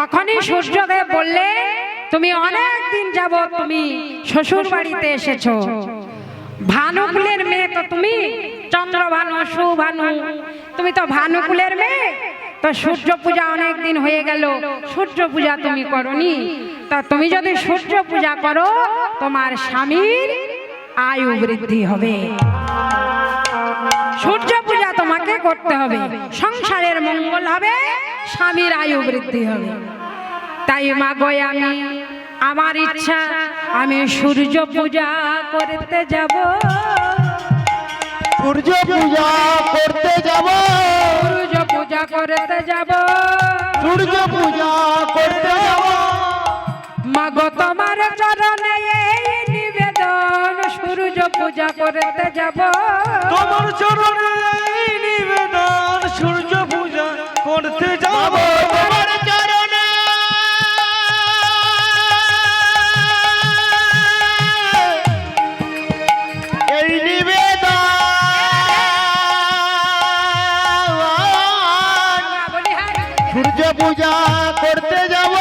তখনই সূর্যদেব বললে, তুমি অনেক দিন যাবত তুমি শ্বশুর বাড়িতে এসেছো, ভানুকুলের মেয়ে তো তুমি, চন্দ্রভানু সুভানু, তুমি তো ভানুকুলের মেয়ে, তো সূর্য পূজা অনেক দিন হয়ে গেল, সূর্য পূজা তুমি করনি, তা তুমি যদি সূর্য পূজা করো তোমার স্বামীর আয়ু বৃদ্ধি হবে। সূর্য পূজা তোমাকে করতে হবে, সংসারের মঙ্গল হবে, স্বামীর আয়ু বৃদ্ধি হবে। তাই মা গো, আমি আমার ইচ্ছা আমি সূর্য পূজা করতে যাব, সূর্য পূজা করতে যাব, সূর্য পূজা করতে যাব, সূর্য পূজা করতে যাব। মা গো তোমার চরণে এই নিবেদন, সূর্য পূজা করতে যাব, তোমার চরণে এই নিবেদন, সূর্য পূজা করতে যাব। তোমার চরণে এই নিবেদন, সূর্য পূজা করতে যাব।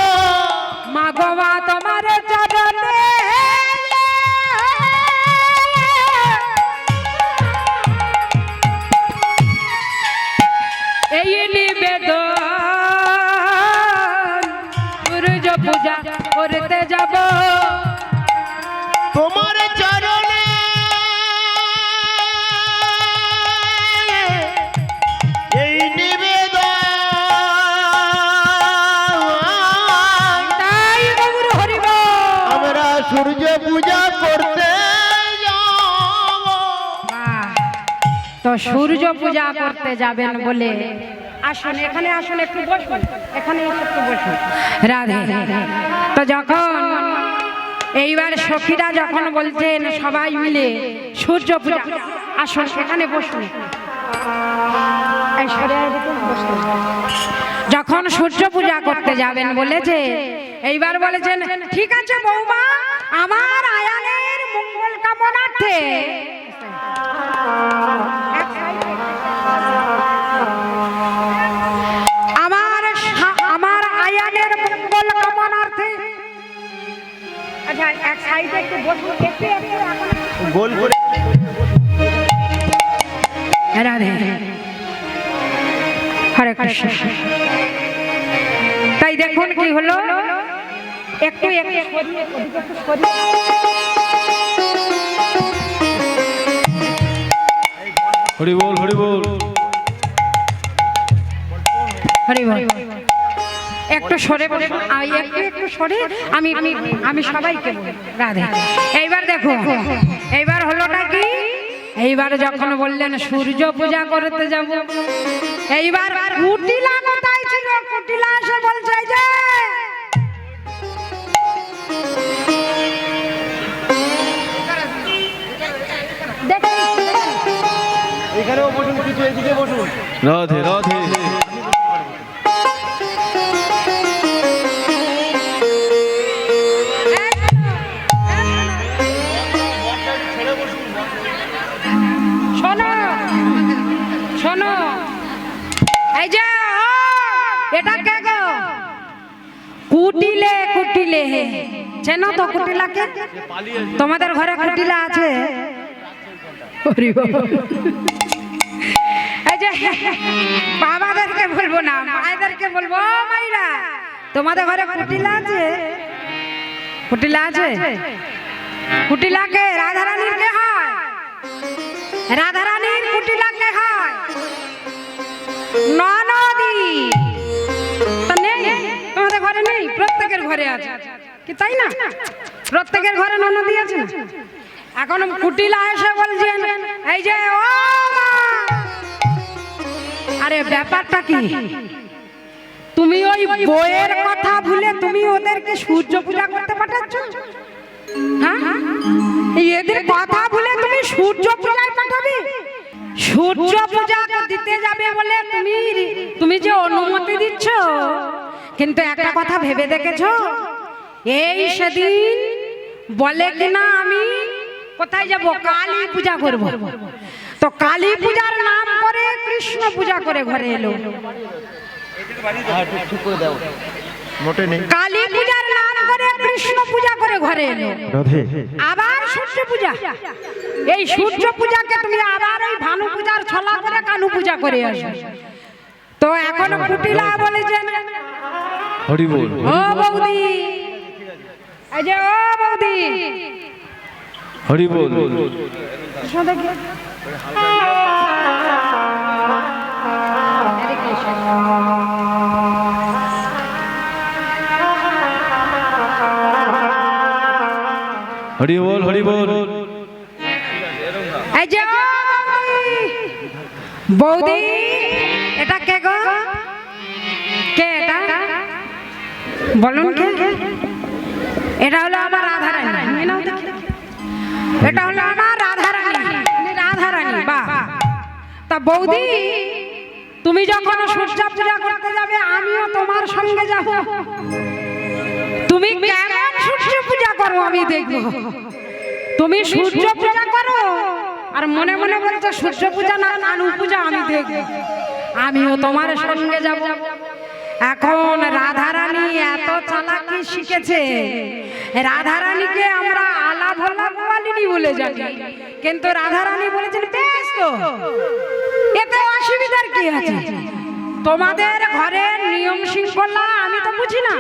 মা গো মা তোমার চরণে এই নিবেদন, সূর্য পূজা করতে যাব, তোমার চরণে এই নিবেদন। তাই গৌর হরি বল। আমরা সূর্য পূজা করতে যাব। বাহ! তো সূর্য পূজা করতে যাবেন বলে আসুন, এখানে আসুন, একটু বসুন, এখানে এসে একটু বসুন। রাধে। তো যখন এইবার সখীরা যখন বলছেন সবাই মিলে সূর্য পূজা, আসুন এখানে বসুন, এই সরে আয় দেখুন, বসুন। যখন সূর্য পূজা করতে যাবেন বলেছে, এইবার বলেছেন ঠিক আছে বৌমা, আমার আয়ানের মঙ্গল কামনার্থে আমার আয়ানের মঙ্গল কামনার্থে, আচ্ছা এক সাইডে একটু বসুন, একটু গোল করে রাধে। হরে কৃষ্ণ। তাই দেখুন কি হলো, একটু একটু সরিয়ে, ওদিকে একটু সরিয়ে। হরি বল, হরি বল। হরি বল। একটু সরে বসুন, একটু একটু সরে, আমি আমি আমি সবাইকে বলি রাধে। এইবার দেখো, এইবার হলোটা কি, এইবার যখন বললেন সূর্য পূজা করতে যাব, এইবার কুটিলা কোথায় ছিল? কুটিলা এসে বলছে যে এখানেও বসুন, কিছু এদিকে বসুন। রাধে রাধে। শোনো শোনো, এই যে এটা কে গো? কুটিলে, কুটিলে চেনো তো কুটিলাকে? তোমাদের ঘরে কুটিলা আছে? এই যে বাবাদেরকে বলবো না, মায়েদেরকে বলবো, মাইরা তোমাদের ঘরে কুটিলা আছে? কুটিলা আছে? কুটিলাকে রাধারানীর কে হয়? রাধারানীর কুটিলা কে হয়? ননদি। তা নেই তোমাদের ঘরে? নেই, প্রত্যেকের ঘরে আছে কি, তাই না? প্রত্যেকের ঘরে ননদি আছে না? এখন কুটিলা এসে বলছেন এই যে ও মা, আরে ব্যাপারটা কি, তুমি ওই বইয়ের কথা ভুলে তুমি ওদেরকে সূর্য পূজা করতে পাঠাচ্ছ? হ্যাঁ, এদের কথা ভুলে তুমি সূর্য পূজায় পাঠাবে? সূর্য পূজা দিতে যাবে বলে তুমি যে অনুমতি দিচ্ছ, কিন্তু একটা কথা ভেবে দেখেছো, এই সেদিন বলে কিনা আমি কোথায় যাব, কালী পূজা করব, তো কালী পূজার নাম করে কৃষ্ণ পূজা করে ঘরে এলো। মোটে নেই। কালী পূজার নাম করে কৃষ্ণ পূজা করে ঘরে এলো, রাধে আবার সূর্য পূজা। এই সূর্য পূজাকে তুমি আবার ওই ভানু পূজার ছলা করে কানু পূজা করে আসো। তো এখন কুটিলা বলেছেন, হরি বল ও বৌদি, এই যে ও বৌদি, হরি বল এসো দেখি। এদিকে এসো। হরি বল হরি বল এই যে ও বৌদি, বৌদি, এটা কে গো? কে এটা বলুন, কে? এটা হলো আমার রাধারানী। এই নাও দেখি। এটা হলো আমার রাধারানী। রাধারানী, বাহ। তা বৌদি, তুমি যখন সূর্য পূজা করতে যাবে আমিও তোমার সঙ্গে যাব। তুমি কেমন সূর্য পূজা করো আমি দেখবো। তুমি সূর্য পূজা করো আর মনে মনে বলছো সূর্য পূজা না কানু পূজা আমি দেখবো। আমিও তোমার সঙ্গে যাব। এখন রাধারানী এত চালাকি শিখেছে, রাধারানীকে আমরা আলা ভোলা গোয়ালিনী বলে জানি, কিন্তু রাধারানী বলেছেন বেশ তো, এতে অসুবিধার কি আছে? তোমাদের ঘরের নিয়ম শৃঙ্খলা আমি তো বুঝি না,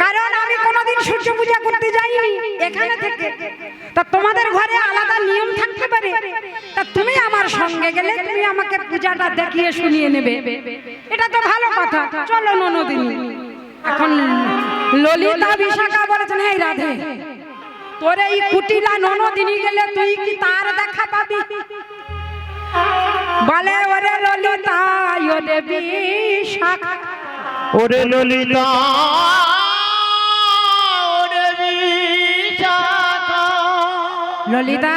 কারণ আমি কোনোদিন সূর্য পূজা করতে যাইনি এখানে থেকে। তা তোমাদের ঘরে আলাদা নিয়ম থাকতে পারে, তা তুমি আমার সঙ্গে গেলে তুমি আমাকে পূজাটা দেখিয়ে শুনিয়ে নেবে, এটা তো ভালো কথা। চলো ননদিনী। এখন ললিতা বিশাখা বলেছেন, এই রাধে, তোর এই কুটিলা ননদিনী গেলে তুই কি তার দেখা পাবি? বলে ওরে ললিতা, ওরে বিশাখা, ওরে ললিতা ওরে বিশাখা। ললিতা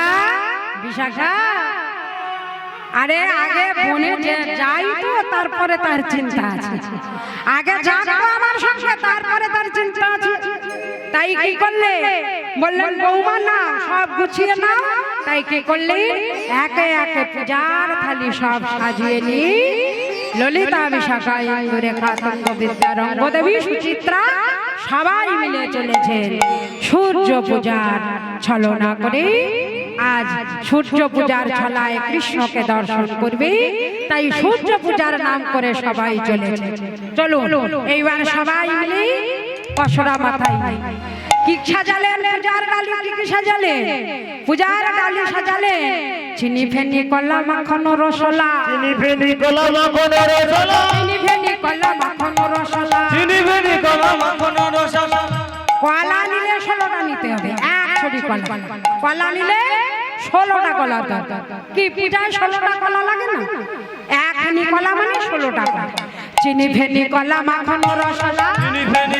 বিশাখা, আরে আগে বনে যাই তো তারপরে তার চিন্তা আছে। আগে যাবো আমার সঙ্গে, তারপরে তার চিন্তা আছে। তাই কি করলে? বললেন বৌমা না সব গুছিয়ে নাও। তাই কি করলে? একে একে পূজার থালি সব সাজিয়ে নি। ললিতা বিশাখা রেখা তঙ্গ বিদ্যা রঙ্গদেবী সুচিত্রা সবাই মিলে চলেছেন সূর্য পূজার ছলনা করে। আজ সূর্য পূজার ছলায় কৃষ্ণকে দর্শন করবে, তাই সূর্য পূজার নাম করে সবাই চলেছে। চলুন এইবার সবাই মিলে কসরা মাথায় কি সাজালেন? পূজার ডালি কি সাজালেন? পূজার ডালি সাজালেন চিনি ফেনি কলা মাখন রসলা, চিনি ফেনি কলা মাখন রসলা, চিনি ফেনি কলা মাখন রসলা, চিনি ফেনি কলা মাখন রসলা। কলা নিলে 16টা নিতে হবে, এক ছড়ি কলা। কলা নিলে 16টা কলা দরকার। কি পূজায় 16টা কলা লাগে না? একখানি কলা মানে 16টা কলা। চিনি ফেনি কলা মাখন রসলা, চিনি ফেনি